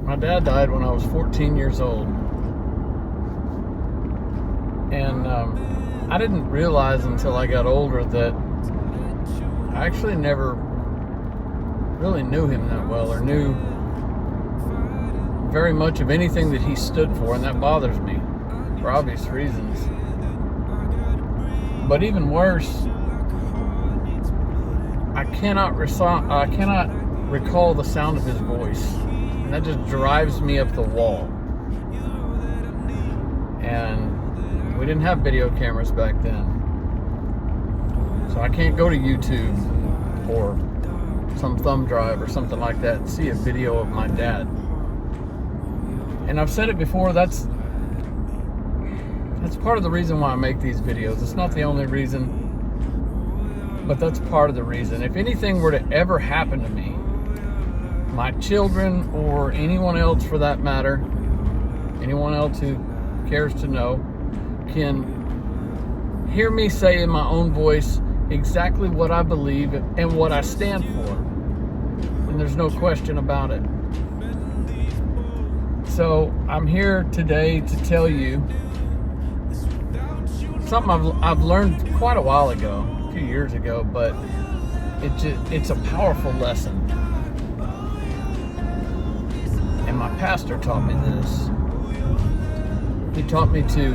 My dad died when I was 14 years old. And I didn't realize until I got older that I actually never really knew him that well or knew very much of anything that he stood for, and that bothers me for obvious reasons. But even worse, I cannot recall the sound of his voice, and that just drives me up the wall. And we didn't have video cameras back then, so I can't go to YouTube or some thumb drive or something like that and see a video of my dad. And I've said it before, that's part of the reason why I make these videos. It's not the only reason, but that's part of the reason. If anything were to ever happen to me, my children or anyone else for that matter, anyone else who cares to know, can hear me say in my own voice exactly what I believe and what I stand for. And there's no question about it. So I'm here today to tell you something I've learned quite a while ago, a few years ago, but it's a powerful lesson. And my pastor taught me this. He taught me to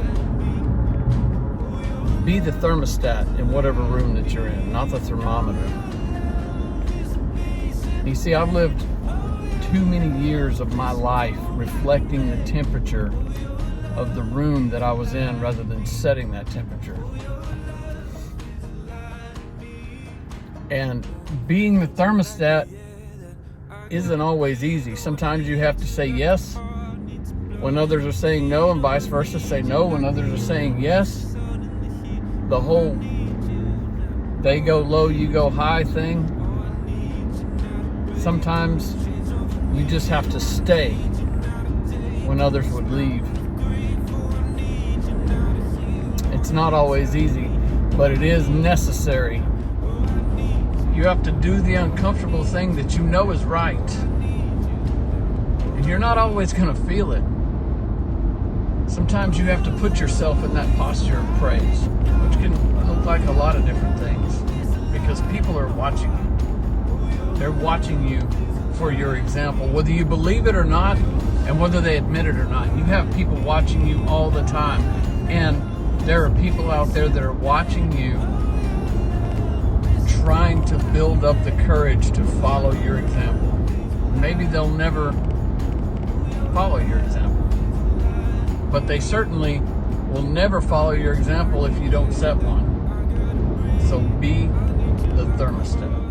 be the thermostat in whatever room that you're in, not the thermometer. You see, I've lived too many years of my life reflecting the temperature of the room that I was in rather than setting that temperature. And being the thermostat isn't always easy. Sometimes you have to say yes when others are saying no, and vice versa, say no when others are saying yes. The whole they go low, you go high thing. Sometimes you just have to stay when others would leave. It's not always easy, but it is necessary. You have to do the uncomfortable thing that you know is right. And you're not always going to feel it. Sometimes you have to put yourself in that posture of praise, which can look like a lot of different things, because people are watching you. They're watching you for your example, whether you believe it or not, and whether they admit it or not. You have people watching you all the time, and there are people out there that are watching you, trying to build up the courage to follow your example. Maybe they'll never follow your example, but they certainly will never follow your example if you don't set one. So be the thermostat.